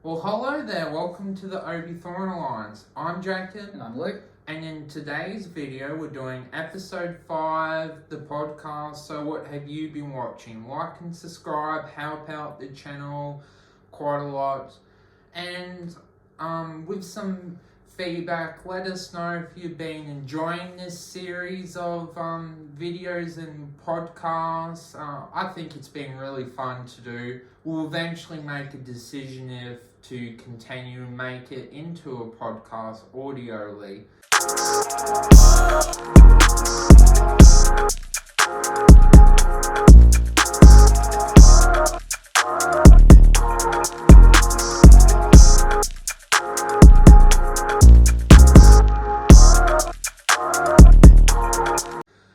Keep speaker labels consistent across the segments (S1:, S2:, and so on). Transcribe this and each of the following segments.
S1: Well, hello there. Welcome to the Obi Thorn Alliance. I'm Jacob.
S2: And I'm Luke.
S1: And in today's video, we're doing episode 5, the podcast. So what have you been watching? Like and subscribe, help out the channel quite a lot. And with some feedback, let us know if you've been enjoying this series of videos and podcasts. I think it's been really fun to do. We'll eventually make a decision if to continue and make it into a podcast audioly.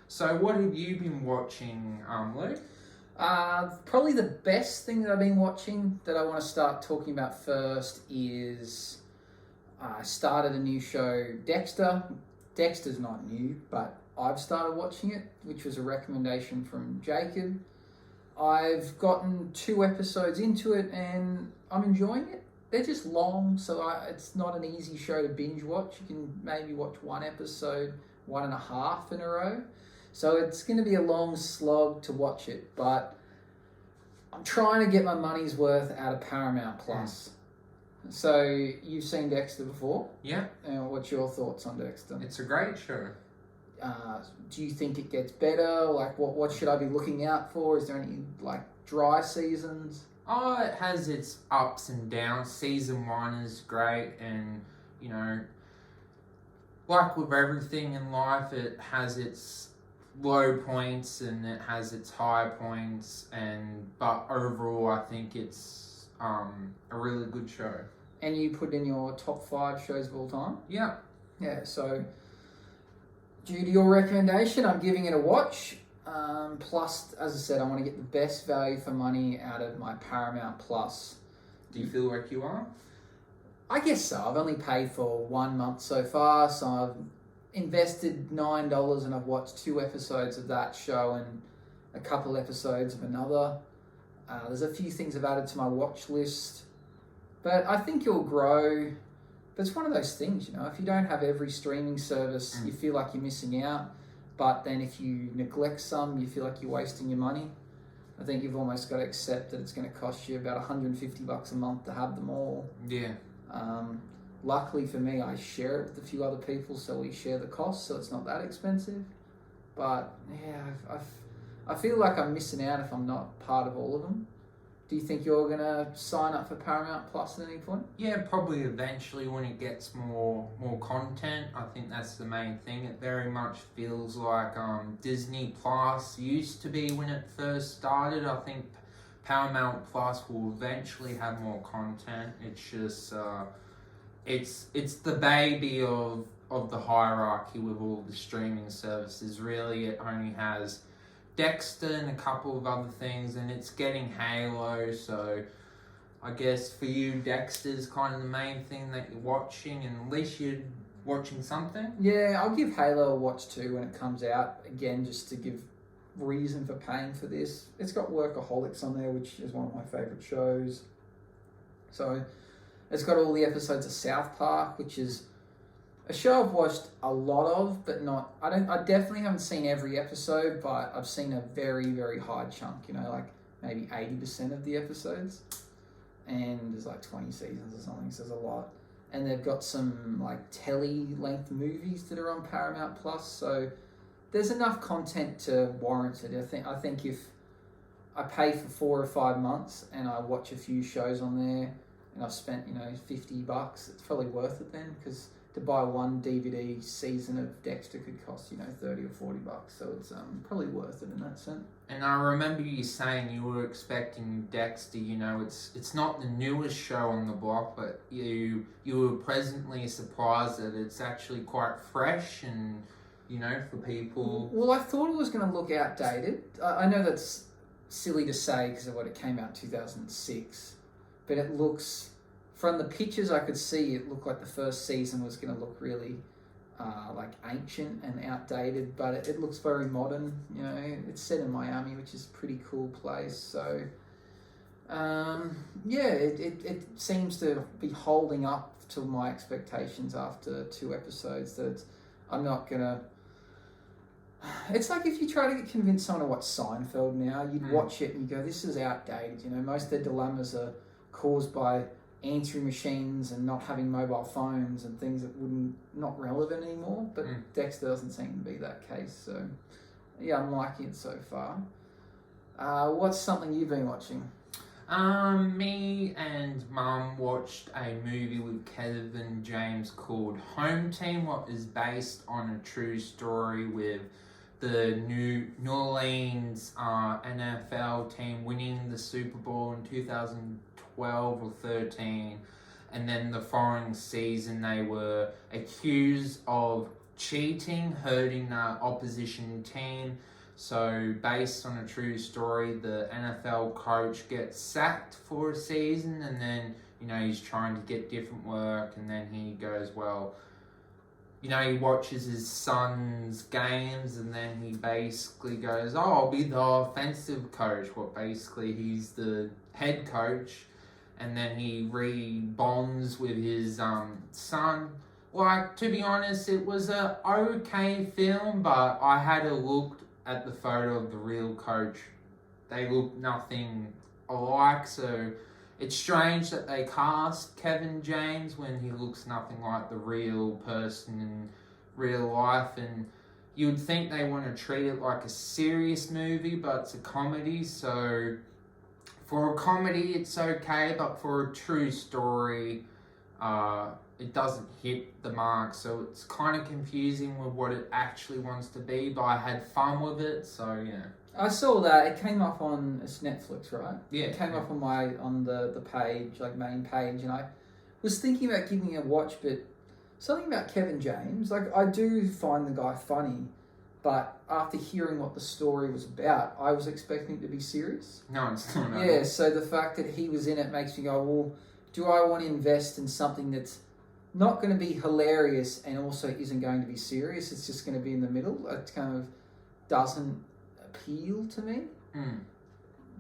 S1: So what have you been watching, Luke?
S2: Probably the best thing that I've been watching that I want to start talking about first is I started a new show, Dexter. Dexter's not new, but I've started watching it, which was a recommendation from Jacob. I've gotten 2 episodes into it and I'm enjoying it. They're just long, so it's not an easy show to binge watch. You can maybe watch 1 episode, 1.5 in a row. So it's going to be a long slog to watch it, but I'm trying to get my money's worth out of Paramount Plus. So you've seen Dexter before?
S1: Yeah.
S2: And what's your thoughts on Dexter?
S1: It's a great show.
S2: Do you think it gets better? Like, what should I be looking out for? Is there any, like, dry seasons?
S1: Oh, it has its ups and downs. Season 1 is great, and, you know, like with everything in life, it has its low points and it has its high points, but overall I think it's a really good show.
S2: And you put in your top 5 shows of all time?
S1: Yeah.
S2: Yeah, so due to your recommendation, I'm giving it a watch. Plus, as I said, I want to get the best value for money out of my Paramount Plus.
S1: Do you feel like you are?
S2: I guess so. I've only paid for 1 month so far, so I've invested $9 and I've watched 2 episodes of that show and a couple episodes of another. There's a few things I've added to my watch list, but I think it'll grow. But it's one of those things, you know, if you don't have every streaming service, you feel like you're missing out. But then if you neglect some, you feel like you're wasting your money. I think you've almost got to accept that it's going to cost you about $150 a month to have them all.
S1: Yeah.
S2: Luckily for me, I share it with a few other people, so we share the cost, so it's not that expensive. But yeah, I feel like I'm missing out if I'm not part of all of them. Do you think you're going to sign up for Paramount Plus at any point?
S1: Yeah, probably eventually when it gets more content. I think that's the main thing. It very much feels like Disney Plus used to be when it first started. I think Paramount Plus will eventually have more content. It's just it's the baby of the hierarchy with all the streaming services. Really, it only has Dexter and a couple of other things, and it's getting Halo, so I guess for you, Dexter's kind of the main thing that you're watching, and at least you're watching something.
S2: Yeah, I'll give Halo a watch too when it comes out, again, just to give reason for paying for this. It's got Workaholics on there, which is one of my favourite shows. So it's got all the episodes of South Park, which is a show I've watched a lot of, but not. I definitely haven't seen every episode, but I've seen a very, very high chunk. You know, like maybe 80% of the episodes, and there's like 20 seasons or something. So there's a lot, and they've got some like telly-length movies that are on Paramount Plus. So there's enough content to warrant it. I think if I pay for 4 or 5 months and I watch a few shows on there, and I've spent $50, it's probably worth it then, because to buy 1 DVD season of Dexter could cost, $30 or $40. So it's probably worth it in that sense.
S1: And I remember you saying you were expecting Dexter, it's not the newest show on the block, but you were pleasantly surprised that it's actually quite fresh and, for people.
S2: Well, I thought it was going to look outdated. I know that's silly to say because of what it came out in 2006, but it looks, from the pictures I could see, it looked like the first season was going to look really like ancient and outdated, but it looks very modern. It's set in Miami, which is a pretty cool place. So It seems to be holding up to my expectations after 2 episodes. That I'm not gonna. It's like if you try to convince someone to watch Seinfeld now, you'd watch it and you go, "This is outdated." You know, most of their dilemmas are caused by answering machines and not having mobile phones and things that not relevant anymore. But Dexter doesn't seem to be that case. So, yeah, I'm liking it so far. What's something you've been watching?
S1: Me and Mum watched a movie with Kevin James called Home Team, what is based on a true story with the New Orleans NFL team winning the Super Bowl in 2012 or 13, and then the following season they were accused of cheating, hurting the opposition team. So, based on a true story, the NFL coach gets sacked for a season, and then, you know, he's trying to get different work, and then he goes, well, you know, he watches his son's games, and then he basically goes, oh, I'll be the offensive coach. Well, basically, he's the head coach, and then he re-bonds with his son. Like, to be honest, it was a okay film, but I had a look at the photo of the real coach. They look nothing alike, so it's strange that they cast Kevin James when he looks nothing like the real person in real life, and you'd think they want to treat it like a serious movie, but it's a comedy, so for a comedy it's okay, but for a true story it doesn't hit the mark, so it's kind of confusing with what it actually wants to be, but I had fun with it, so yeah.
S2: I saw that. It came up on it's Netflix, right?
S1: Yeah.
S2: It came up on the page, like main page, and I was thinking about giving it a watch, but something about Kevin James, like I do find the guy funny, but after hearing what the story was about, I was expecting it to be serious.
S1: No, it's not.
S2: Yeah, so the fact that he was in it makes me go, well, do I want to invest in something that's not going to be hilarious and also isn't going to be serious? It's just going to be in the middle. It kind of doesn't appeal to me.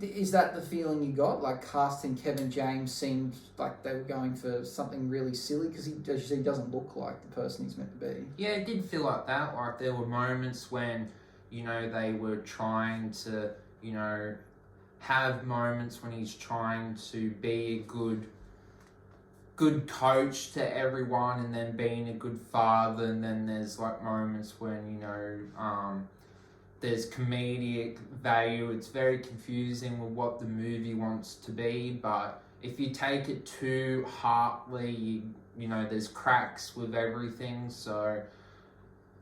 S2: Is that the feeling you got? Like casting Kevin James seemed like they were going for something really silly because he, as you see, doesn't look like the person he's meant to be.
S1: Yeah, it did feel like that. Like there were moments when, you know, they were trying to, you know, have moments when he's trying to be a good coach to everyone, and then being a good father, and then there's like moments when, you know, there's comedic value. It's very confusing with what the movie wants to be, but if you take it too heartily, you know, there's cracks with everything, so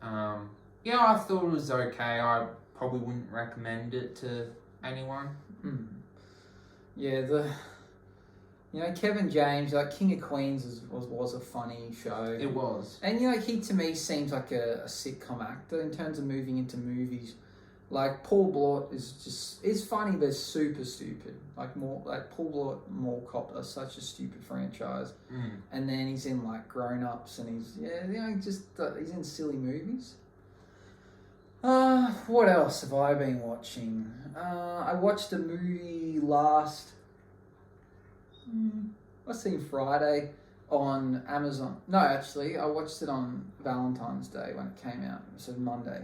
S1: yeah, I thought it was okay. I probably wouldn't recommend it to anyone.
S2: Yeah, you know, Kevin James, like King of Queens was a funny show.
S1: It was.
S2: And, you know, he to me seems like a sitcom actor in terms of moving into movies. Like, Paul Blart is funny, but super stupid. Like Paul Blart Mall Cop are such a stupid franchise. And then he's in, like, Grown Ups, and he's in silly movies. What else have I been watching? I watched a movie I seen Friday on Amazon. No, actually, I watched it on Valentine's Day when it came out. So Monday.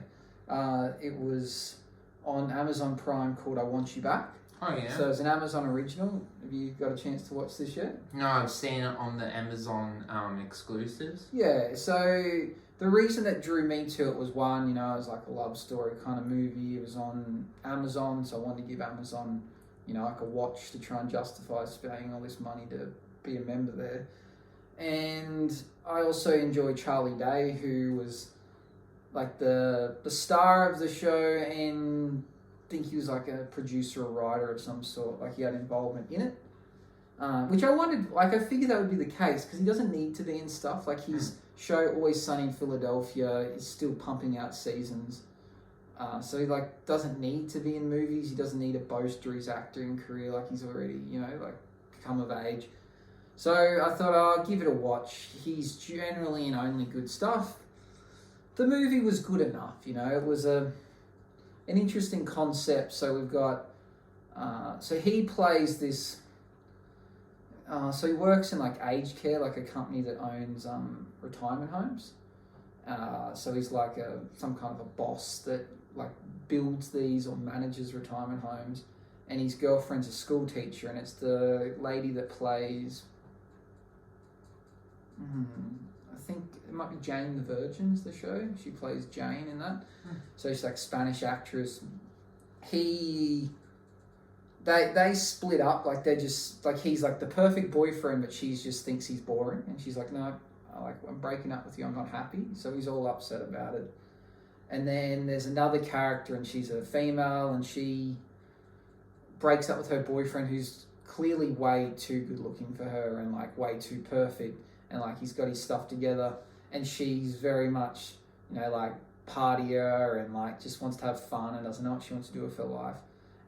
S2: It was on Amazon Prime called I Want You Back.
S1: Oh, yeah.
S2: So it's an Amazon original. Have you got a chance to watch this yet?
S1: No, I've seen it on the Amazon exclusives.
S2: Yeah, so the reason that drew me to it was one, you know, it was like a love story kind of movie. It was on Amazon, so I wanted to give Amazon, you know, like a watch to try and justify spending all this money to be a member there. And I also enjoy Charlie Day, who was like the star of the show, and I think he was like a producer or writer of some sort, like he had involvement in it. Which I wanted, like I figured that would be the case, because he doesn't need to be in stuff. Like his show Always Sunny in Philadelphia is still pumping out seasons. So he like doesn't need to be in movies. He doesn't need to boast his acting career. Like he's already, you know, like come of age. So I thought I'll give it a watch. He's generally in only good stuff. The movie was good enough, you know. It was an interesting concept. So we've got, so he plays this So he works in like aged care, like a company that owns retirement homes. So he's like some kind of a boss that like builds these or manages retirement homes. And his girlfriend's a school teacher, and it's the lady that plays. I think it might be Jane the Virgin is the show. She plays Jane in that. So she's like a Spanish actress. They split up, like they're just like he's like the perfect boyfriend, but she just thinks he's boring, and she's like, no, I'm breaking up with you. I'm not happy. So he's all upset about it. And then there's another character, and she's a female, and she breaks up with her boyfriend, who's clearly way too good looking for her and like way too perfect, and like he's got his stuff together, and she's very much, like partier and like just wants to have fun and doesn't know what she wants to do with her life.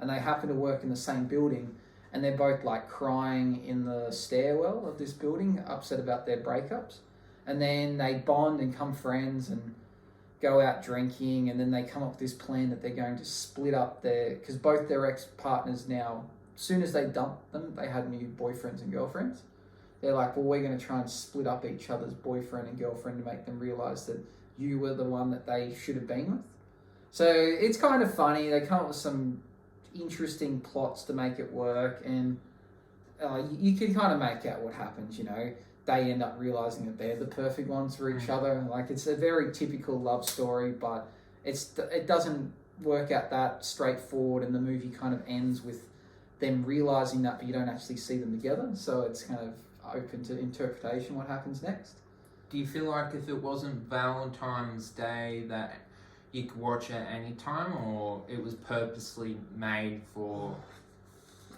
S2: And they happen to work in the same building, and they're both like crying in the stairwell of this building, upset about their breakups. And then they bond and become friends and go out drinking, and then they come up with this plan that they're going to split up because both their ex-partners now, as soon as they dumped them, they had new boyfriends and girlfriends. They're like, well, we're going to try and split up each other's boyfriend and girlfriend to make them realise that you were the one that they should have been with. So it's kind of funny. They come up with some interesting plots to make it work, and you can kind of make out what happens, They end up realising that they're the perfect ones for each other. Like, it's a very typical love story, but it doesn't work out that straightforward, and the movie kind of ends with them realising that, but you don't actually see them together. So it's kind of open to interpretation what happens next.
S1: Do you feel like if it wasn't Valentine's Day that you could watch it any time, or it was purposely made for...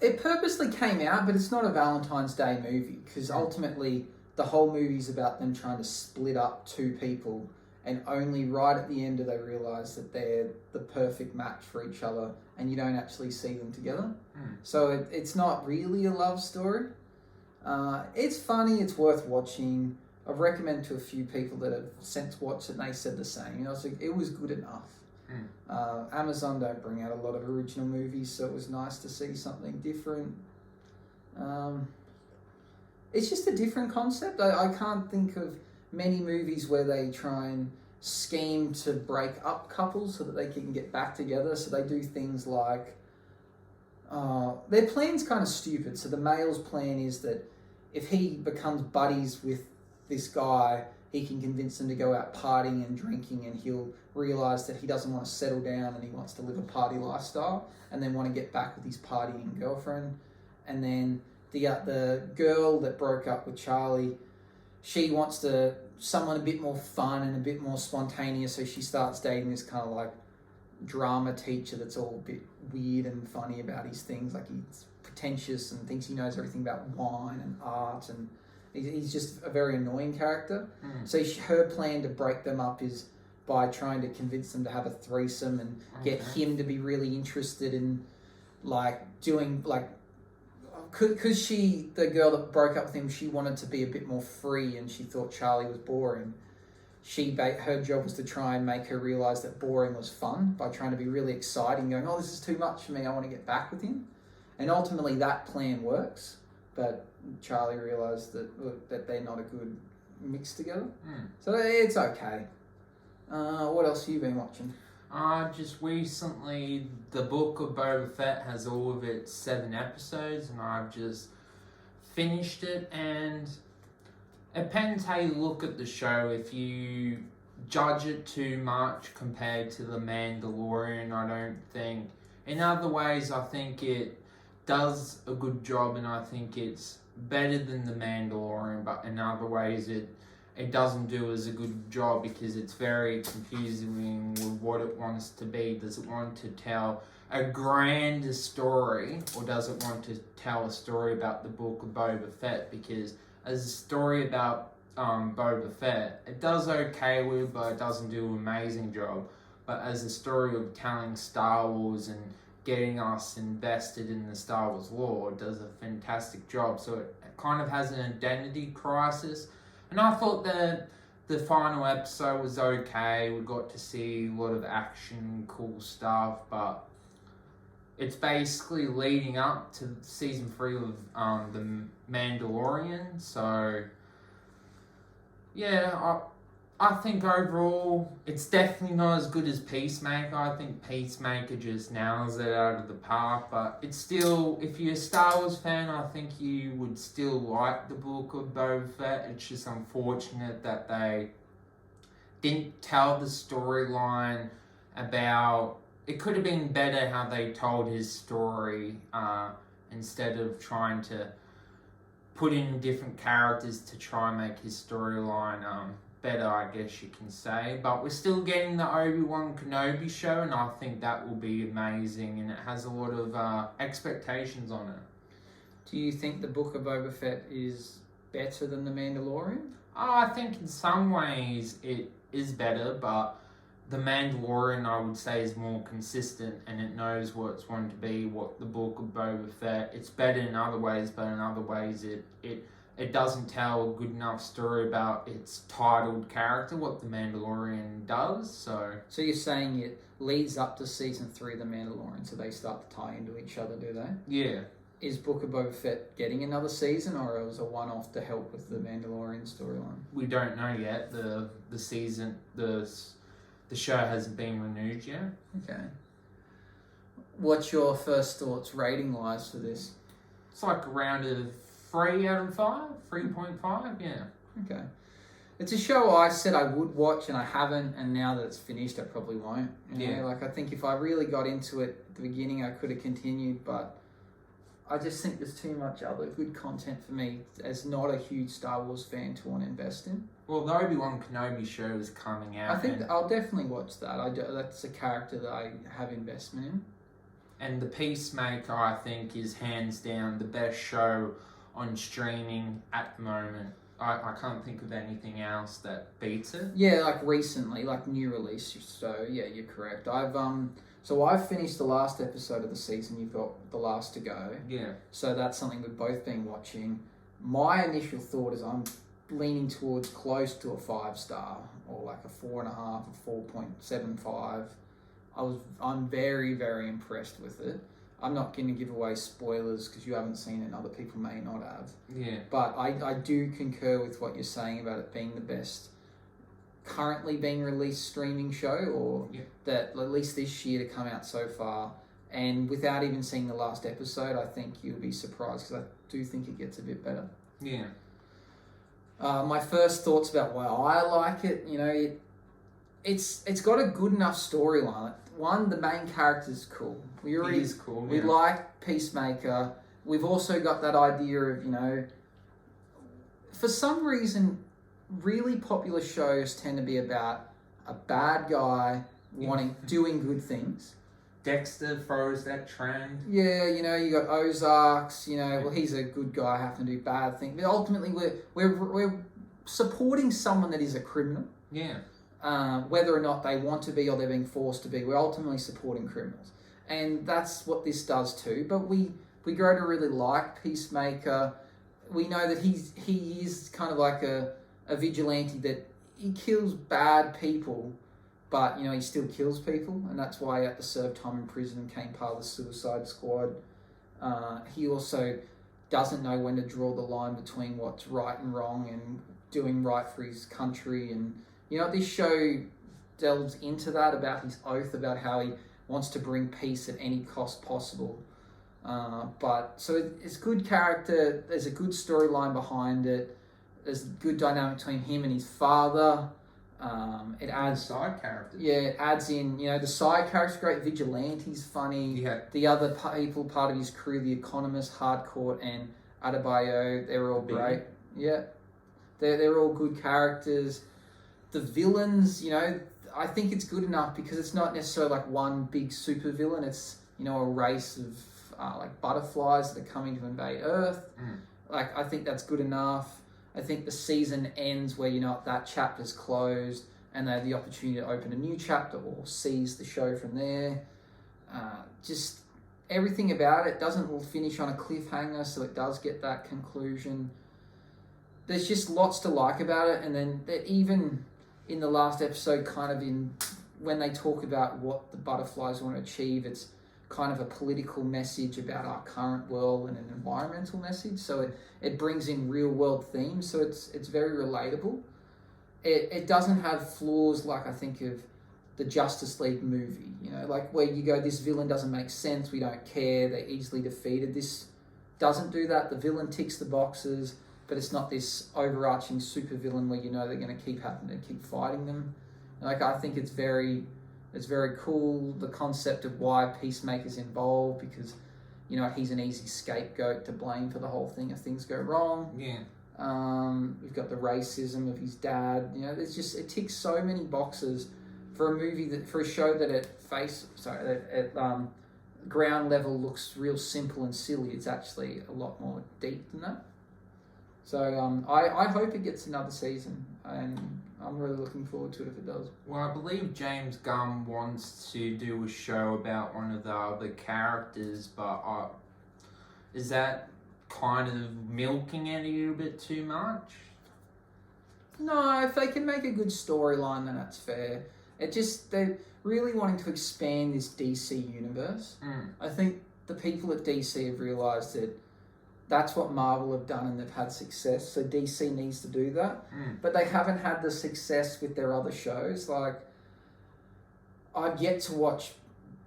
S2: It purposely came out, but it's not a Valentine's Day movie, because ultimately the whole movie's about them trying to split up two people, and only right at the end do they realise that they're the perfect match for each other, and you don't actually see them together. So it's not really a love story. It's funny, it's worth watching. I've recommended to a few people that have since watched it, and they said the same. It was good enough. Amazon don't bring out a lot of original movies, so it was nice to see something different. It's just a different concept. I can't think of many movies where they try and scheme to break up couples so that they can get back together. So they do things like... their plan's kind of stupid. So the male's plan is that if he becomes buddies with this guy, he can convince him to go out partying and drinking, and he'll realise that he doesn't want to settle down and he wants to live a party lifestyle, and then want to get back with his partying girlfriend. And then the girl that broke up with Charlie, she wants someone a bit more fun and a bit more spontaneous, so she starts dating this kind of like drama teacher that's all a bit weird and funny about his things. Like, he's pretentious and thinks he knows everything about wine and art, and he's just a very annoying character. So her plan to break them up is by trying to convince them to have a threesome and get him to be really interested in doing because the girl that broke up with him, she wanted to be a bit more free, and she thought Charlie was boring. Her job was to try and make her realise that boring was fun by trying to be really exciting, going, oh, this is too much for me, I want to get back with him. And ultimately that plan works, but Charlie realised that they're not a good mix together. So it's okay. What else have you been watching?
S1: Just recently, the book of Boba Fett has all of its 7 episodes, and I've just finished it, and it depends how you look at the show. If you judge it too much compared to The Mandalorian, I don't think. In other ways, I think it does a good job, and I think it's better than The Mandalorian, but in other ways it doesn't do as a good job because it's very confusing with what it wants to be. Does it want to tell a grander story, or does it want to tell a story about the book of Boba Fett? Because as a story about Boba Fett, it does okay with, but it doesn't do an amazing job. But as a story of telling Star Wars and getting us invested in the Star Wars lore, it does a fantastic job. So it kind of has an identity crisis. And I thought that the final episode was okay. We got to see a lot of action, cool stuff, but it's basically leading up to season 3 of the Mandalorian. So yeah, I think overall it's definitely not as good as Peacemaker. I think Peacemaker just nails it out of the park, but it's still, if you're a Star Wars fan, I think you would still like the book of Boba Fett. It's just unfortunate that they didn't tell the storyline about, it could have been better how they told his story, instead of trying to put in different characters to try and make his storyline better, I guess you can say. But we're still getting the Obi-Wan Kenobi show, and I think that will be amazing, and it has a lot of expectations on it.
S2: Do you think the Book of Boba Fett is better than The Mandalorian?
S1: I think in some ways it is better, but The Mandalorian, I would say, is more consistent, and it knows what it's wanting to be, what the Book of Boba Fett. It's better in other ways, but in other ways it doesn't tell a good enough story about its titled character, what The Mandalorian does. So
S2: you're saying it leads up to season 3 of The Mandalorian, so they start to tie into each other, do they?
S1: Yeah.
S2: Is Book of Boba Fett getting another season, or it was a one-off to help with the Mandalorian storyline?
S1: We don't know yet. The season, the show hasn't been renewed yet.
S2: Okay. What's your first thoughts rating-wise for this?
S1: It's like around a 3 out of 5, 3.5, yeah.
S2: Okay. It's a show I said I would watch and I haven't, and now that it's finished I probably won't.
S1: Yeah.
S2: Like, I think if I really got into it at the beginning I could have continued, but I just think there's too much other good content for me as not a huge Star Wars fan to want to invest in.
S1: Well, the Obi-Wan Kenobi show is coming out.
S2: I think I'll definitely watch that. That's a character that I have investment in.
S1: And the Peacemaker, I think, is hands down the best show on streaming at the moment. I can't think of anything else that beats it.
S2: Yeah, like recently, like new release. So yeah, you're correct. I've finished the last episode of the season. You've got the last to go.
S1: Yeah. So
S2: that's something we've both been watching. My initial thought is I'm leaning towards close to a 5-star, or like a 4.5, or 4.75. I'm very, very impressed with it. I'm not going to give away spoilers because you haven't seen it and other people may not have.
S1: Yeah.
S2: But I do concur with what you're saying about it being the best currently being released streaming show, or that at least this year to come out so far. And without even seeing the last episode, I think you'll be surprised because I do think it gets a bit better.
S1: Yeah.
S2: My first thoughts about why I like it, it's got a good enough storyline. One, the main character's cool. He is cool. We like Peacemaker. We've also got that idea of, for some reason, really popular shows tend to be about a bad guy doing good things.
S1: Dexter throws that trend.
S2: Yeah, you got Ozarks. Well, he's a good guy having to do bad things. But ultimately, we're supporting someone that is a criminal.
S1: Yeah.
S2: Whether or not they want to be or they're being forced to be, we're ultimately supporting criminals, and that's what this does too. But we grow to really like Peacemaker. We know that he is kind of like a vigilante, that he kills bad people, but he still kills people, and that's why he had to serve time in prison and became part of the Suicide Squad. He also doesn't know when to draw the line between what's right and wrong and doing right for his country. And this show delves into that, about his oath, about how he wants to bring peace at any cost possible. So it's good character. There's a good storyline behind it. There's a good dynamic between him and his father. It adds
S1: side characters.
S2: Yeah, it adds in, the side characters, great. Vigilante's funny.
S1: Yeah.
S2: The other people, part of his crew, the Economist, Hardcourt, and Adebayo, they're all great. Yeah. They're all good characters. The villains, I think it's good enough because it's not necessarily like one big super villain. It's, a race of like butterflies that are coming to invade Earth. Like, I think that's good enough. I think the season ends where, that chapter's closed and they have the opportunity to open a new chapter or seize the show from there. Just everything about it doesn't finish on a cliffhanger, so it does get that conclusion. There's just lots to like about it. And then even in the last episode, when they talk about what the butterflies want to achieve, it's kind of a political message about our current world and an environmental message. So it brings in real world themes. So it's very relatable. It doesn't have flaws like I think of the Justice League movie, you know, like where you go, this villain doesn't make sense, we don't care, they're easily defeated. This doesn't do that. The villain ticks the boxes, but it's not this overarching super villain where you know they're going to keep having to keep fighting them. Like, I think it's very cool, the concept of why Peacemaker's involved, because, you know, he's an easy scapegoat to blame for the whole thing if things go wrong.
S1: Yeah.
S2: We've got the racism of his dad. You know, it ticks so many boxes for a show that at ground level looks real simple and silly. It's actually a lot more deep than that. So I hope it gets another season, and I'm really looking forward to it if it does.
S1: Well, I believe James Gunn wants to do a show about one of the other characters, but is that kind of milking it a little bit too much?
S2: No, if they can make a good storyline, then that's fair. They're really wanting to expand this DC universe. I think the people at DC have realised that that's what Marvel have done and they've had success, so DC needs to do that. But they haven't had the success with their other shows. Like, I've yet to watch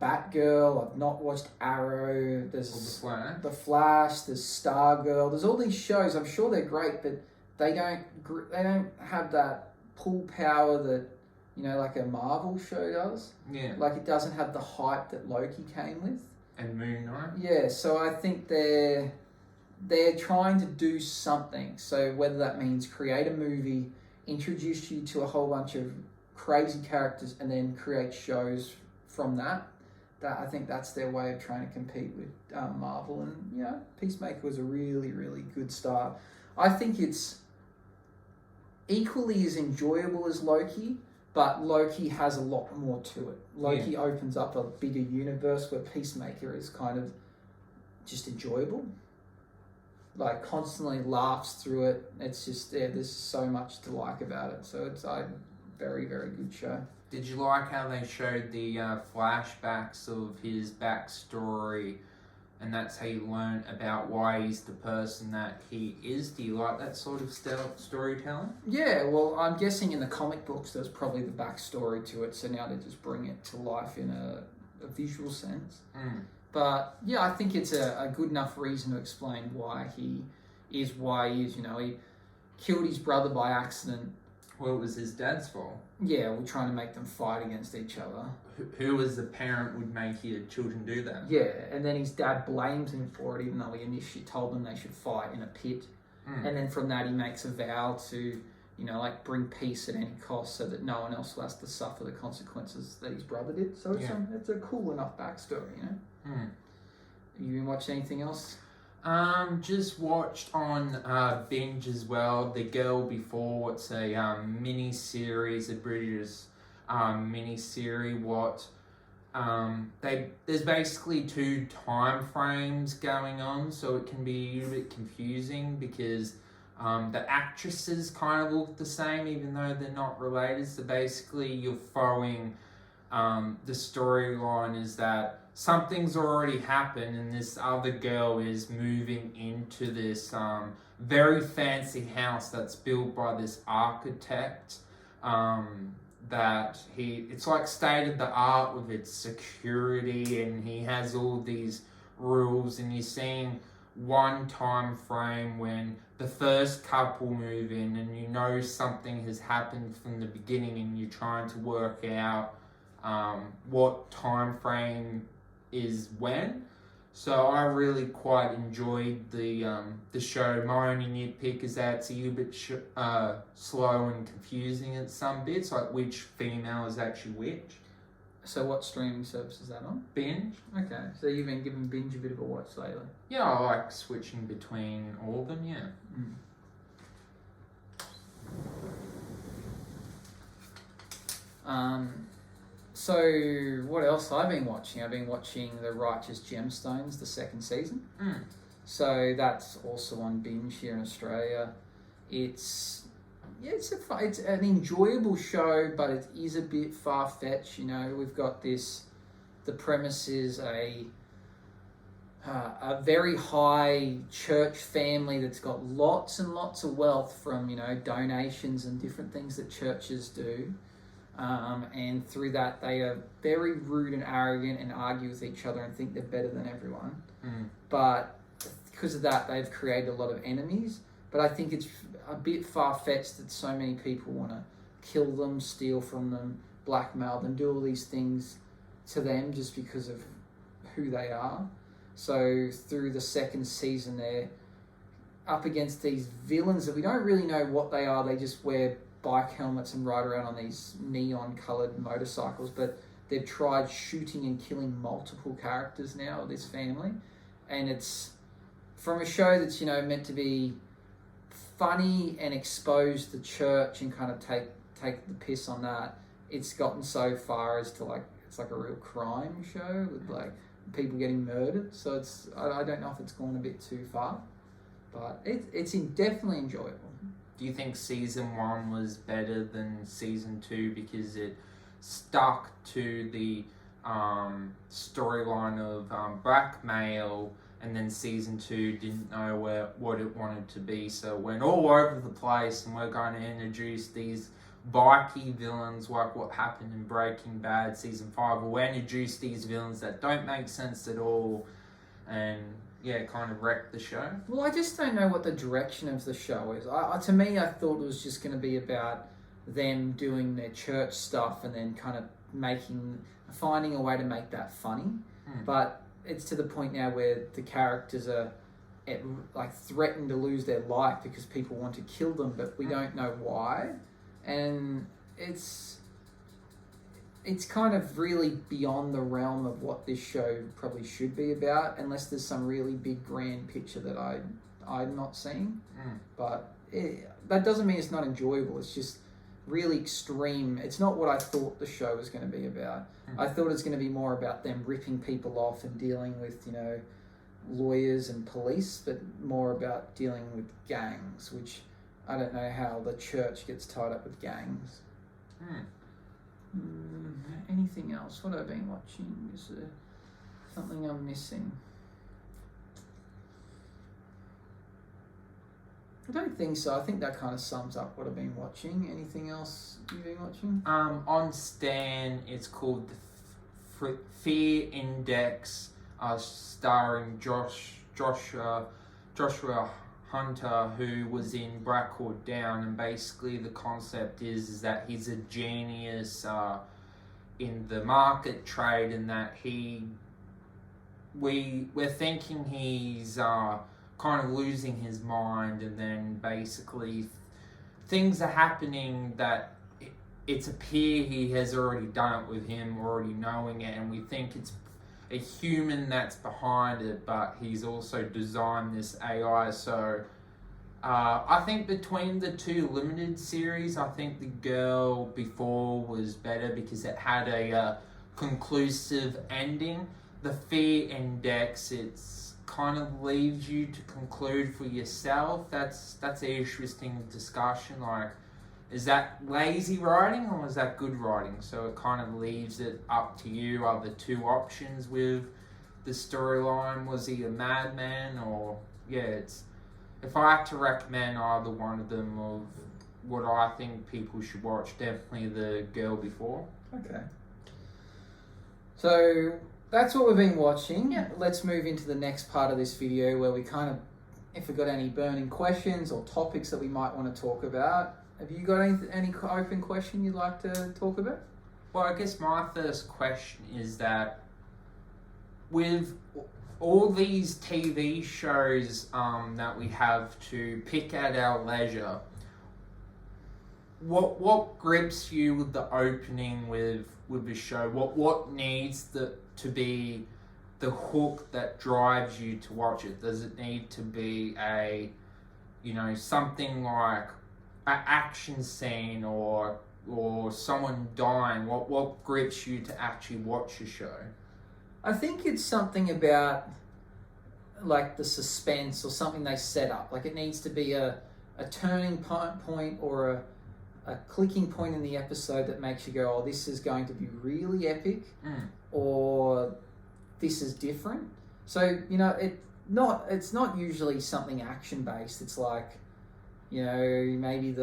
S2: Batgirl, I've not watched Arrow, there's The Flash, there's Stargirl, there's all these shows, I'm sure they're great, but they don't have that pull power that, you know, like a Marvel show does.
S1: Yeah.
S2: Like, it doesn't have the hype that Loki came with.
S1: And Moon Knight.
S2: Yeah, so I think they're trying to do something. So whether that means create a movie, introduce you to a whole bunch of crazy characters, and then create shows from that I think that's their way of trying to compete with Marvel. And, you know, Peacemaker was a really, really good start. I think it's equally as enjoyable as Loki, but Loki has a lot more to it. Loki opens up a bigger universe where Peacemaker is kind of just enjoyable. Like, constantly laughs through it. It's just, there's so much to like about it. So it's a very, very good show.
S1: Did you like how they showed the flashbacks of his backstory, and that's how you learn about why he's the person that he is? Do you like that sort of storytelling?
S2: Yeah, well, I'm guessing in the comic books there's probably the backstory to it, so now they just bring it to life in a visual sense. But yeah, I think it's a good enough reason to explain why he is. You know, he killed his brother by accident.
S1: Well, it was his dad's fault.
S2: Yeah, we're trying to make them fight against each other.
S1: Who as a parent would make your children do that?
S2: Yeah, and then his dad blames him for it, even though he initially told them they should fight in a pit. And then from that he makes a vow to, you know, like, bring peace at any cost so that no one else has to suffer the consequences that his brother did. So it's a cool enough backstory, you know? Have you been watching anything else?
S1: Just watched on Binge as well, The Girl Before. It's a mini-series, a British mini-series. There's basically 2 time frames going on, so it can be a little bit confusing because the actresses kind of look the same even though they're not related. So basically you're following the storyline is that something's already happened and this other girl is moving into this very fancy house that's built by this architect it's like state of the art with its security, and he has all these rules, and you're seeing one time frame when the first couple move in and you know something has happened from the beginning and you're trying to work out what time frame is when. So I really quite enjoyed the show. My only nitpick is that it's a little bit slow and confusing at some bits, like which female is actually which.
S2: So what streaming service is that on?
S1: Binge.
S2: Okay, so you've been giving Binge a bit of a watch lately.
S1: Yeah, I like switching between all of them, yeah.
S2: So what else I've been watching? I've been watching the Righteous Gemstones, the 2nd season. So that's also on Binge here in Australia. It's an enjoyable show, but it is a bit far-fetched. You know, we've got the the premise is a very high church family that's got lots and lots of wealth from, you know, donations and different things that churches do. And through that, they are very rude and arrogant and argue with each other and think they're better than everyone. But because of that, they've created a lot of enemies. But I think it's a bit far-fetched that so many people want to kill them, steal from them, blackmail them, do all these things to them just because of who they are. So through the second season, they're up against these villains that we don't really know what they are. They just wear bike helmets and ride around on these neon-coloured motorcycles. But they've tried shooting and killing multiple characters now of this family. And it's from a show that's, you know, meant to be funny and expose the church and kind of take the piss on that. It's gotten so far as to, like, it's like a real crime show with, like, people getting murdered. So it's, I don't know if it's gone a bit too far, but it's definitely enjoyable.
S1: Do you think season 1 was better than season 2 because it stuck to the storyline of blackmail, and then season 2 didn't know what it wanted to be, so it went all over the place, and we're going to introduce these bikey villains like what happened in Breaking Bad season 5, where we introduce these villains that don't make sense at all, and yeah, kind of wreck the show?
S2: Well, I just don't know what the direction of the show is. To me, I thought it was just going to be about them doing their church stuff and then kind of finding a way to make that funny. But it's to the point now where the characters are like threatened to lose their life because people want to kill them, but we don't know why. And it's kind of really beyond the realm of what this show probably should be about, unless there's some really big grand picture that I'm not seeing. But that doesn't mean it's not enjoyable. It's just really extreme. It's not what I thought the show was going to be about. I thought it was going to be more about them ripping people off and dealing with, you know, lawyers and police, but more about dealing with gangs, which I don't know how the church gets tied up with gangs. Anything else? What have I been watching? Is there something I'm missing? I don't think so. I think that kind of sums up what I've been watching. Anything else you've been watching?
S1: On Stan, it's called the Fear Index, starring Joshua Hunter, who was in Black Hawk Down, and basically the concept is that he's a genius in the market trade, and that we're thinking he's kind of losing his mind, and then basically things are happening that it's appear he has already done it with him, already knowing it, and we think it's a human that's behind it, but he's also designed this AI. So I think between the two limited series, I think the girl before was better because it had a conclusive ending. The Fear Index, it's kind of leaves you to conclude for yourself. That's an interesting discussion. Like, is that lazy writing or is that good writing? So it kind of leaves it up to you. Are the two options with the storyline? Was he a madman? Or it's, if I had to recommend either one of them of what I think people should watch, definitely the girl before.
S2: Okay. So that's what we've been watching.
S1: Yeah.
S2: Let's move into the next part of this video where we kind of, if we've got any burning questions or topics that we might want to talk about. Have you got any open question you'd like to talk about?
S1: Well, I guess my first question is that with all these TV shows that we have to pick at our leisure, what grips you with the opening with the show? What needs to be the hook that drives you to watch it? Does it need to be something like an action scene or someone dying? What grips you to actually watch a show?
S2: I think it's something about like the suspense or something they set up. Like it needs to be a turning point or a clicking point in the episode that makes you go, oh, this is going to be really epic. or this is different. So, it's not usually something action based. It's like, maybe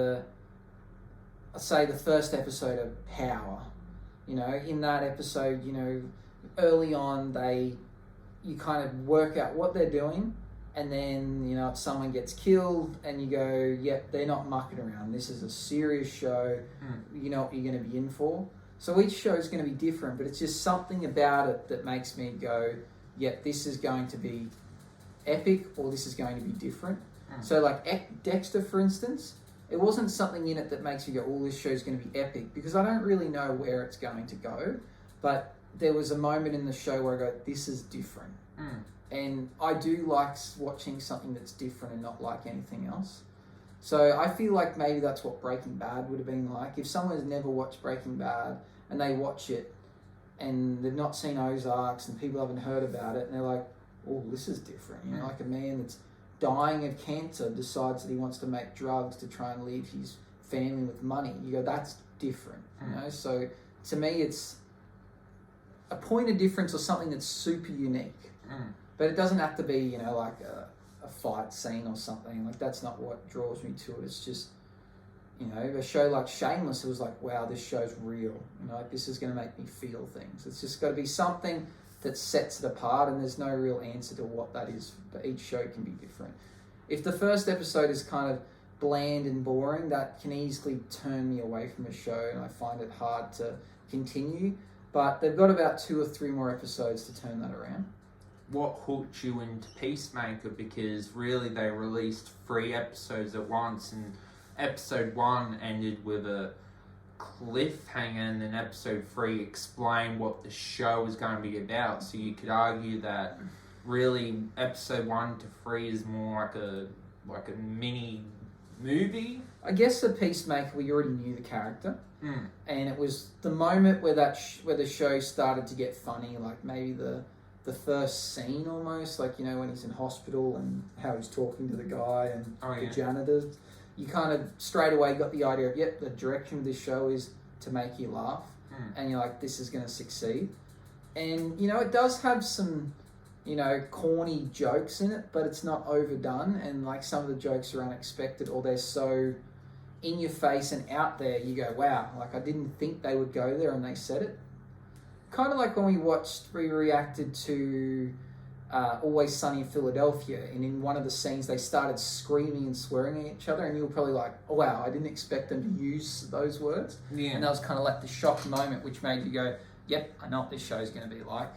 S2: say the first episode of Power. In that episode, early on you kind of work out what they're doing, and then, someone gets killed and you go, yep, they're not mucking around. This is a serious show. You know what you're going to be in for. So each show is going to be different, but it's just something about it that makes me go, yep, this is going to be epic, or this is going to be different. So like Dexter, for instance, it wasn't something in it that makes you go, oh, this show's going to be epic, because I don't really know where it's going to go. But there was a moment in the show where I go, this is different. And I do like watching something that's different and not like anything else. So I feel like maybe that's what Breaking Bad would have been like. If someone has never watched Breaking Bad and they watch it and they've not seen Ozarks and people haven't heard about it, and they're like, oh, this is different. Like a man that's dying of cancer decides that he wants to make drugs to try and leave his family with money. You go, that's different. So to me, it's a point of difference or something that's super unique. But it doesn't have to be, like a fight scene or something. Like, that's not what draws me to it. It's just, a show like Shameless, it was like, wow, this show's real. Like, this is going to make me feel things. It's just got to be something that sets it apart, and there's no real answer to what that is, but each show can be different. If the first episode is kind of bland and boring, that can easily turn me away from a show, and I find it hard to continue. But they've got about 2 or 3 more episodes to turn that around.
S1: What hooked you into Peacemaker? Because really they released 3 episodes at once, and episode 1 ended with a cliffhanger, and then episode 3 explained what the show was going to be about. So you could argue that really episode 1 to 3 is more like a mini movie. I
S2: guess the Peacemaker, we already knew the character, and it was the moment where where the show started to get funny, like maybe the first scene almost, like, when he's in hospital and how he's talking to the guy and the janitors. You kind of straight away got the idea of, yep, the direction of this show is to make you laugh. And you're like, this is going to succeed. And, it does have some, corny jokes in it, but it's not overdone. And, like, some of the jokes are unexpected, or they're so in your face and out there, you go, wow, like, I didn't think they would go there, and they said it. Kind of like when we reacted to Always Sunny in Philadelphia, and in one of the scenes they started screaming and swearing at each other, and you were probably like, oh wow, I didn't expect them to use those words. And that was kind of like the shock moment, which made you go, yep, I know what this show's going to be like.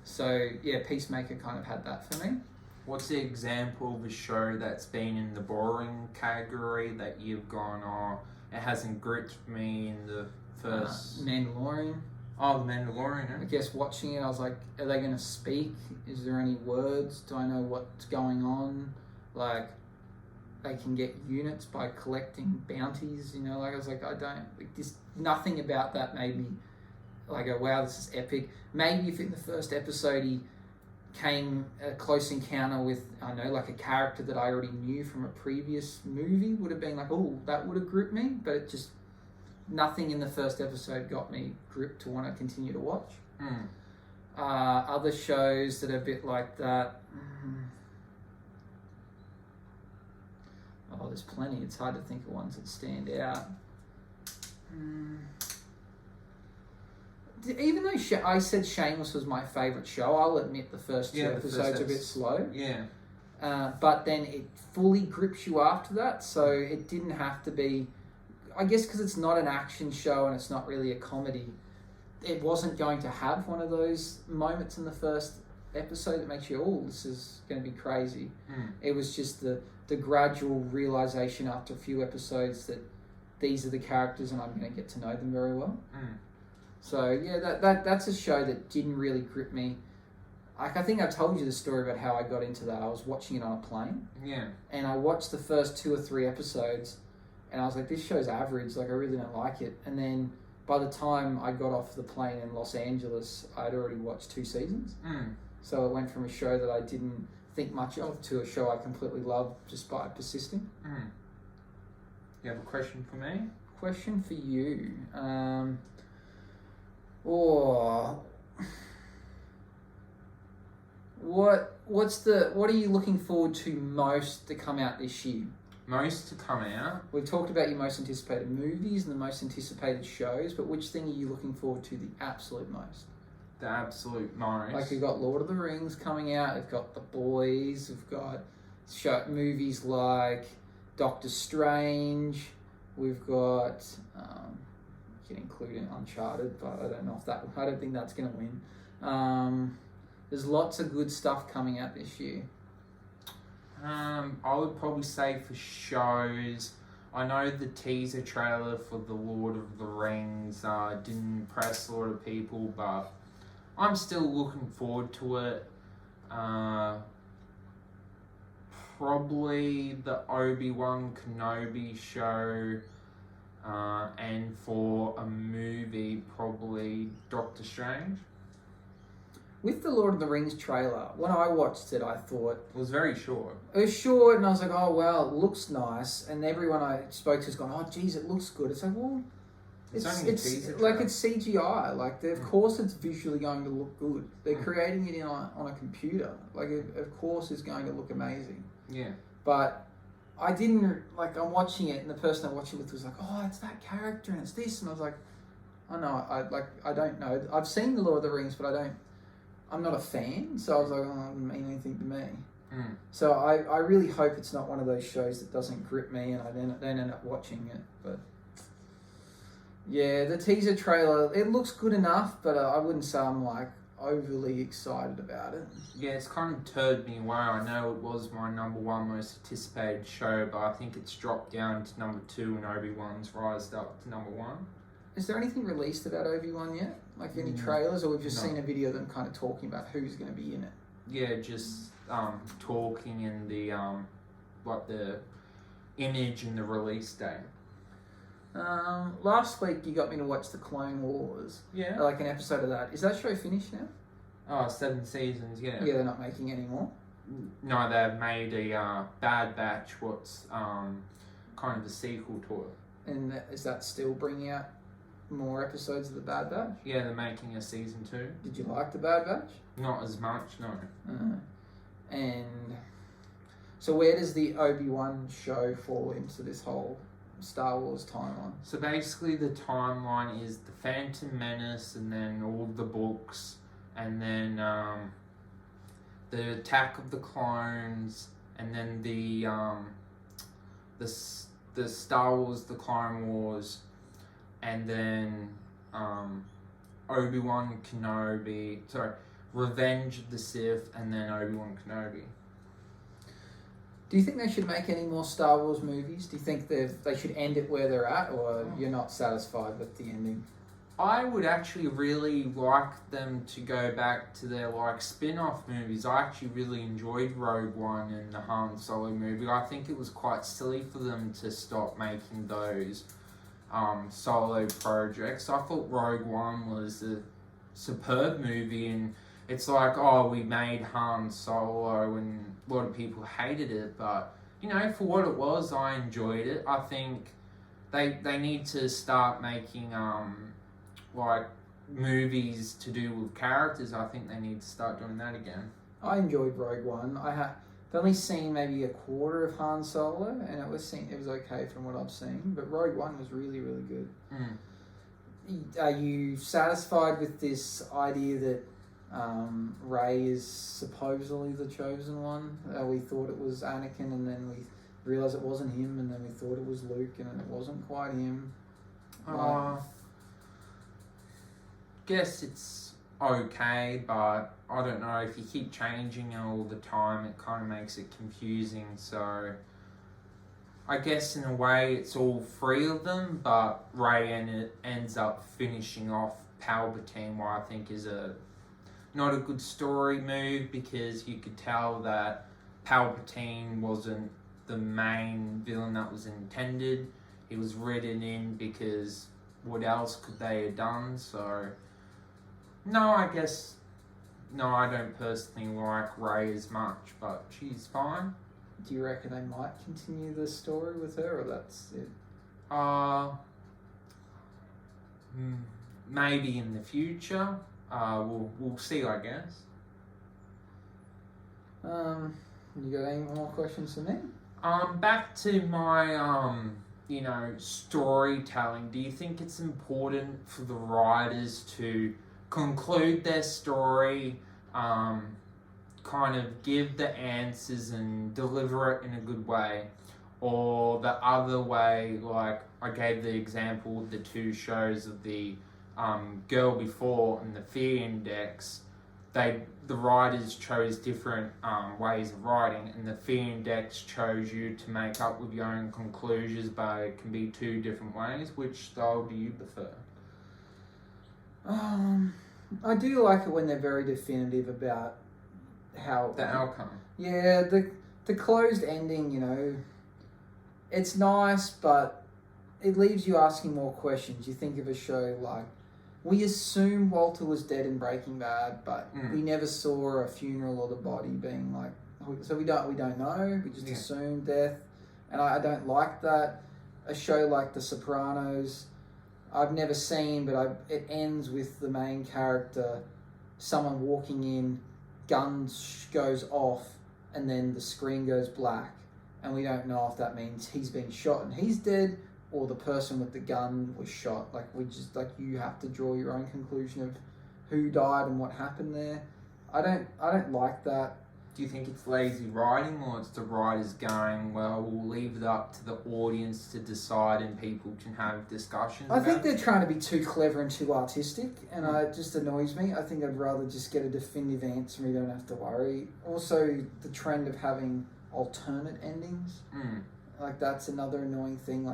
S2: So yeah, Peacemaker kind of had that for me.
S1: What's the example of a show that's been in the boring category that you've gone, oh, it hasn't gripped me in the first...
S2: Mandalorian.
S1: Oh, the Mandalorian.
S2: I guess watching it, I was like, are they going to speak? Is there any words? Do I know what's going on? Like, they can get units by collecting bounties, I was like, I don't... nothing about that made me like, go, wow, this is epic. Maybe if in the first episode he came a close encounter with, I don't know, like a character that I already knew from a previous movie, would have been like, oh, that would have gripped me, but it just... Nothing in the first episode got me gripped to want to continue to watch. Other shows that are a bit like that... Oh, there's plenty. It's hard to think of ones that stand out. Even though I said Shameless was my favourite show, I'll admit the first 2 episodes are a bit slow. But then it fully grips you after that, so it didn't have to be... I guess because it's not an action show and it's not really a comedy, it wasn't going to have one of those moments in the first episode that makes you, oh, this is going to be crazy. It was just the gradual realization after a few episodes that these are the characters and I'm going to get to know them very well. So yeah, that's a show that didn't really grip me. Like, I think I told you the story about how I got into that. I was watching it on a plane. And I watched the first 2 or 3 episodes. And I was like, this show's average, like I really don't like it. And then by the time I got off the plane in Los Angeles, I'd already watched 2 seasons. So it went from a show that I didn't think much of to a show I completely loved just by persisting.
S1: You have a question for me?
S2: Question for you. What are you looking forward to most to come out this year?
S1: Most to come out?
S2: We've talked about your most anticipated movies and the most anticipated shows, but which thing are you looking forward to the absolute most?
S1: The absolute most?
S2: Like, we've got Lord of the Rings coming out, we've got The Boys, we've got movies like Doctor Strange, we've got, you can include Uncharted, but I don't think that's going to win. There's lots of good stuff coming out this year.
S1: I would probably say for shows, I know the teaser trailer for The Lord of the Rings didn't impress a lot of people, but I'm still looking forward to it. Probably the Obi-Wan Kenobi show, and for a movie, probably Doctor Strange.
S2: With the Lord of the Rings trailer, when I watched it, I thought...
S1: It was very short.
S2: It was short, and I was like, oh, well, it looks nice. And everyone I spoke to has gone, oh, geez, it looks good. It's like, well, it's CGI. Like, of course it's visually going to look good. They're creating it on a computer. Like, of course it's going to look amazing.
S1: Yeah.
S2: But I didn't... Like, I'm watching it, and the person I'm watching with was like, oh, it's that character, and it's this. And I was like, oh, no, I don't know. I've seen The Lord of the Rings, but I'm not a fan, so I was like, oh, it doesn't mean anything to me. So I really hope it's not one of those shows that doesn't grip me and I then end up watching it. But yeah, the teaser trailer, it looks good enough, but I wouldn't say I'm like overly excited about it.
S1: Yeah, it's kind of turned me away. I know it was my number one most anticipated show, but I think it's dropped down to number 2 and Obi-Wan's rised up to number 1.
S2: Is there anything released about Obi-Wan yet? Like any trailers, or we've just seen a video of them kind of talking about who's going to be in it?
S1: Yeah, just talking in the like the image and the release date.
S2: Last week you got me to watch the Clone Wars.
S1: Yeah.
S2: Like an episode of that. Is that show finished now?
S1: Oh, 7 seasons, yeah.
S2: Yeah, they're not making any more?
S1: No, they've made a Bad Batch, what's kind of a sequel to it.
S2: And is that still bringing out more episodes of the Bad Batch?
S1: Yeah, they're making a season 2.
S2: Did you like the Bad Batch?
S1: Not as much, no.
S2: And so where does the Obi-Wan show fall into this whole Star Wars timeline?
S1: So basically the timeline is the Phantom Menace and then all the books and then the Attack of the Clones and then the Star Wars, the Clone Wars, and then Obi-Wan Kenobi, Revenge of the Sith, and then Obi-Wan Kenobi.
S2: Do you think they should make any more Star Wars movies? Do you think they should end it where they're at, or you're not satisfied with the ending?
S1: I would actually really like them to go back to their spin-off movies. I actually really enjoyed Rogue One and the Han Solo movie. I think it was quite silly for them to stop making those solo projects. I thought Rogue One was a superb movie, and it's like, oh, we made Han Solo and a lot of people hated it, but for what it was, I enjoyed it. I think they need to start making movies to do with characters. I think they need to start doing that again. I
S2: enjoyed Rogue One. I've only seen maybe a quarter of Han Solo, and it was okay from what I've seen. But Rogue One was really, really good. Are you satisfied with this idea that Rey is supposedly the chosen one? We thought it was Anakin, and then we realised it wasn't him, and then we thought it was Luke, and then it wasn't quite him.
S1: Guess it's okay, but I don't know, if you keep changing it all the time, it kind of makes it confusing. So I guess in a way it's all 3 of them, but Rey ends up finishing off Palpatine, what I think is not a good story move, because you could tell that Palpatine wasn't the main villain that was intended. He was written in because what else could they have done? So I don't personally like Rey as much, but she's fine.
S2: Do you reckon they might continue the story with her, or that's it?
S1: Maybe in the future. We'll see, I guess.
S2: You got any more questions for me?
S1: Back to my storytelling. Do you think it's important for the writers to conclude their story, kind of give the answers and deliver it in a good way, or the other way? Like I gave the example of the two shows of the Girl Before and the Fear Index. The writers chose different ways of writing, and the Fear Index chose you to make up with your own conclusions, but it can be two different ways. Which style do you prefer?
S2: I do like it when they're very definitive about how
S1: The outcome.
S2: Yeah, the closed ending, it's nice, but it leaves you asking more questions. You think of a show like, we assume Walter was dead in Breaking Bad, but we never saw a funeral or the body being like, so we don't know. We just assume death, and I don't like that. A show like The Sopranos, I've never seen, but it ends with the main character, someone walking in, guns goes off, and then the screen goes black, and we don't know if that means he's been shot and he's dead, or the person with the gun was shot. You have to draw your own conclusion of who died and what happened there. I don't like that.
S1: Do you think it's lazy writing, or it's the writers going, well, we'll leave it up to the audience to decide and people can have discussions?
S2: I think they're trying to be too clever and too artistic, and it just annoys me. I think I'd rather just get a definitive answer and you don't have to worry. Also, the trend of having alternate endings. That's another annoying thing.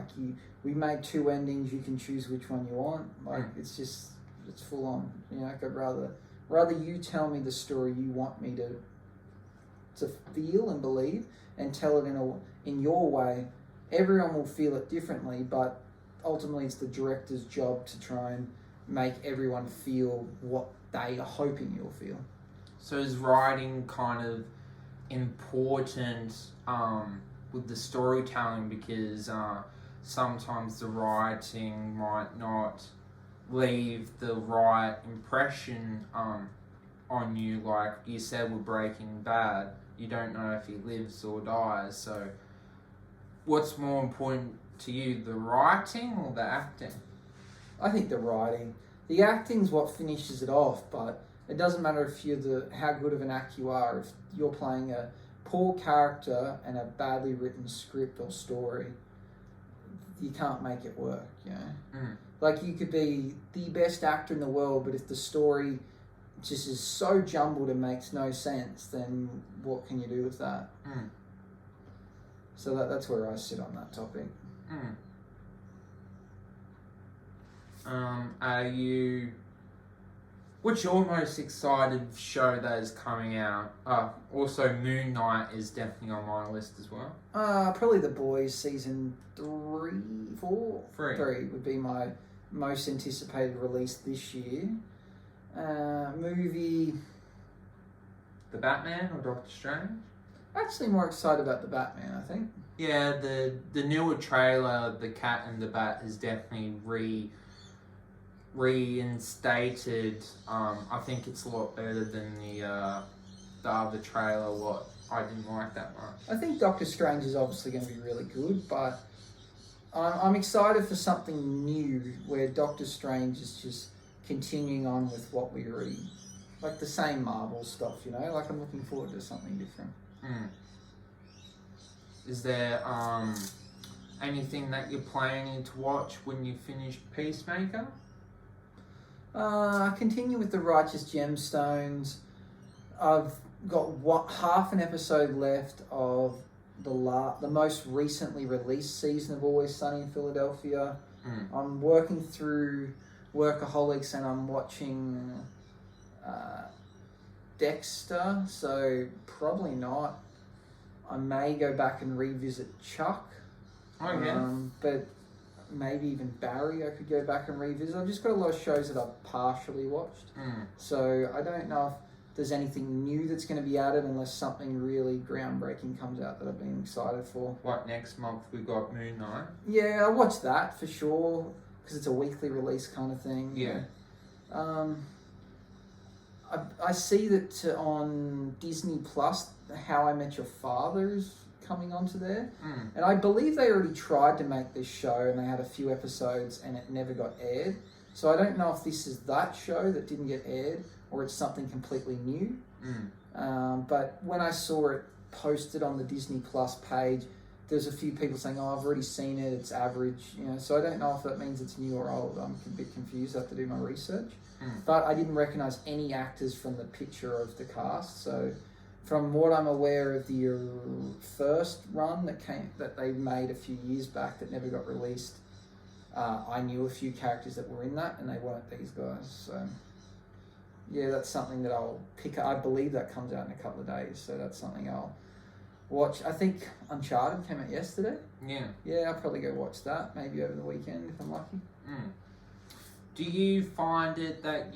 S2: We made two endings, you can choose which one you want. It's full on. I'd rather you tell me the story you want me to feel and believe, and tell it in your way. Everyone will feel it differently, but ultimately it's the director's job to try and make everyone feel what they are hoping you'll feel.
S1: So is writing kind of important with the storytelling, because sometimes the writing might not leave the right impression on you? Like you said with Breaking Bad, you don't know if he lives or dies. So what's more important to you, the writing or the acting?
S2: I think the writing. The acting's what finishes it off, but it doesn't matter how good of an actor you are. If you're playing a poor character and a badly written script or story, you can't make it work, You could be the best actor in the world, but if the story just is so jumbled and makes no sense, then what can you do with that? So that's where I sit on that topic.
S1: What's your most excited show that is coming out? Also, Moon Knight is definitely on my list as well.
S2: Probably The Boys season 3 would be my most anticipated release this year. Movie.
S1: The Batman or Doctor Strange?
S2: Actually, more excited about the Batman, I think.
S1: Yeah, the newer trailer, The Cat and the Bat, is definitely reinstated. I think it's a lot better than the other trailer. What I didn't like that much.
S2: I think Doctor Strange is obviously going to be really good, but I'm excited for something new where Doctor Strange is just continuing on with what we already, like the same Marvel stuff, I'm looking forward to something different.
S1: Is there anything that you're planning to watch when you finish Peacemaker?
S2: Continue with the Righteous Gemstones. I've got half an episode left of the most recently released season of Always Sunny in Philadelphia. I'm working through Workaholics and I'm watching Dexter, so probably not. I may go back and revisit Chuck. But maybe even Barry I could go back and revisit. I've just got a lot of shows that I've partially watched. So I don't know if there's anything new that's going to be added unless something really groundbreaking comes out that I've been excited for.
S1: Like next month we got Moon Knight.
S2: Yeah, I'll watch that for sure because it's a weekly release kind of thing.
S1: Yeah.
S2: I see that on Disney Plus, How I Met Your Father is coming onto there. And I believe they already tried to make this show and they had a few episodes and it never got aired. So I don't know if this is that show that didn't get aired or it's something completely new. But when I saw it posted on the Disney Plus page, there's a few people saying, "Oh, I've already seen it. It's average," So I don't know if that means it's new or old. I'm a bit confused. I have to do my research. But I didn't recognise any actors from the picture of the cast. So, from what I'm aware of the first run that they made a few years back that never got released, I knew a few characters that were in that, and they weren't these guys. So, yeah, that's something that I'll pick up. I believe that comes out in a couple of days, so that's something I'll watch. I think Uncharted came out yesterday. Yeah, I'll probably go watch that, maybe over the weekend if I'm lucky.
S1: Do you find it that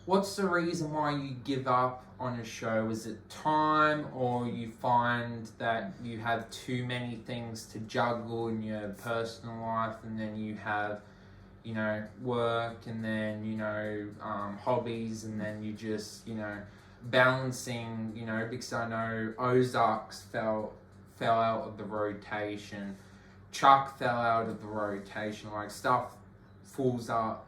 S1: what's the reason why you give up on a show? Is it time, or you find that you have too many things to juggle in your personal life, and then you have work, and then hobbies, and then you just balancing, because I know Ozarks fell out of the rotation, Chuck fell out of the rotation, like stuff falls out.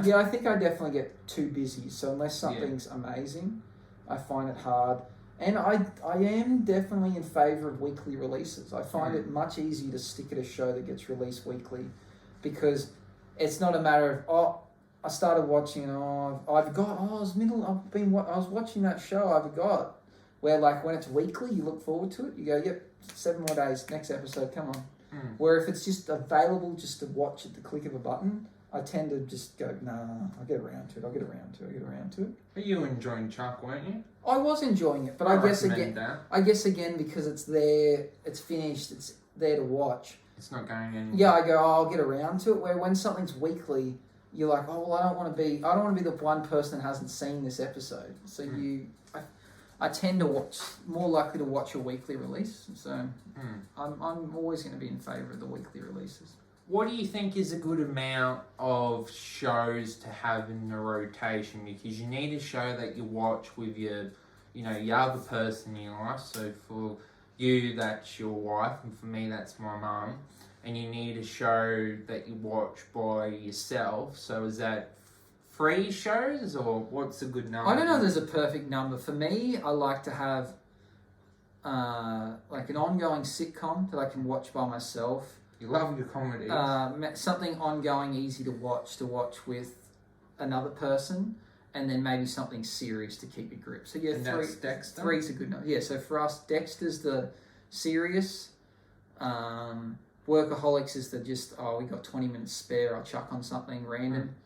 S2: Yeah, I think I definitely get too busy, so unless something's amazing, I find it hard. And I am definitely in favour of weekly releases. I find it much easier to stick at a show that gets released weekly, because it's not a matter of, I started watching, I was watching that show, I forgot. Where like when it's weekly, you look forward to it, you go, yep, 7 more days, next episode, come on. Where if it's just available just to watch at the click of a button, I tend to just go, nah, I'll get around to it.
S1: But you were enjoying Chuck, weren't you?
S2: I was enjoying it, but I guess again because it's there, it's finished, it's there to watch.
S1: It's not going anywhere.
S2: Yeah, I go, I'll get around to it. Where when something's weekly, you're like, oh well, I don't want to be the one person that hasn't seen this episode. So I tend to more likely to watch a weekly release. So I'm always going to be in favour of the weekly releases.
S1: What do you think is a good amount of shows to have in the rotation? Because you need a show that you watch with your other person in your life. So for you, that's your wife, and for me, that's my mum. And you need a show that you watch by yourself. So is that 3 shows, or what's a good number?
S2: I don't know if there's a perfect number. For me, I like to have like an ongoing sitcom that I can watch by myself.
S1: You love your comedies.
S2: Something ongoing, easy to watch with another person, and then maybe something serious to keep your grip. So yeah,
S1: and that's Dexter?
S2: 3's a good number. Yeah, so for us, Dexter's the serious. Workaholics is the we got 20 minutes spare, I'll chuck on something random.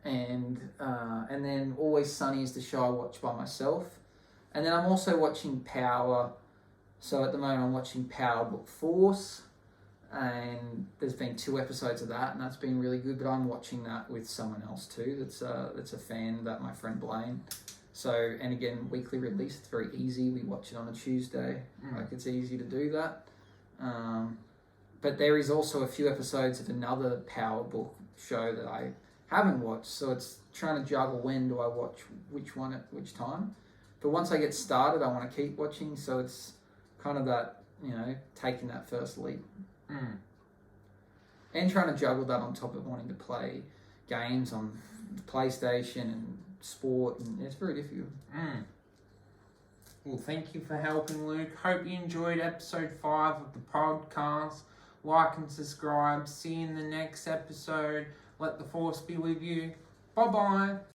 S2: And then Always Sunny is the show I watch by myself. And then I'm also watching Power. So at the moment I'm watching Power Book Force. And there's been 2 episodes of that, and that's been really good. But I'm watching that with someone else too. That's a fan, that my friend Blaine. So, and again, weekly release. It's very easy. We watch it on a Tuesday. Like it's easy to do that. But there is also a few episodes of another Power Book show that I haven't watched. So it's trying to juggle when do I watch which one at which time. But once I get started, I want to keep watching. So it's kind of that taking that first leap. And trying to juggle that on top of wanting to play games on the PlayStation and sport, and it's very difficult.
S1: Well, thank you for helping, Luke. Hope you enjoyed episode 5 of the podcast. Like and subscribe. See you in the next episode. Let the force be with you. Bye-bye.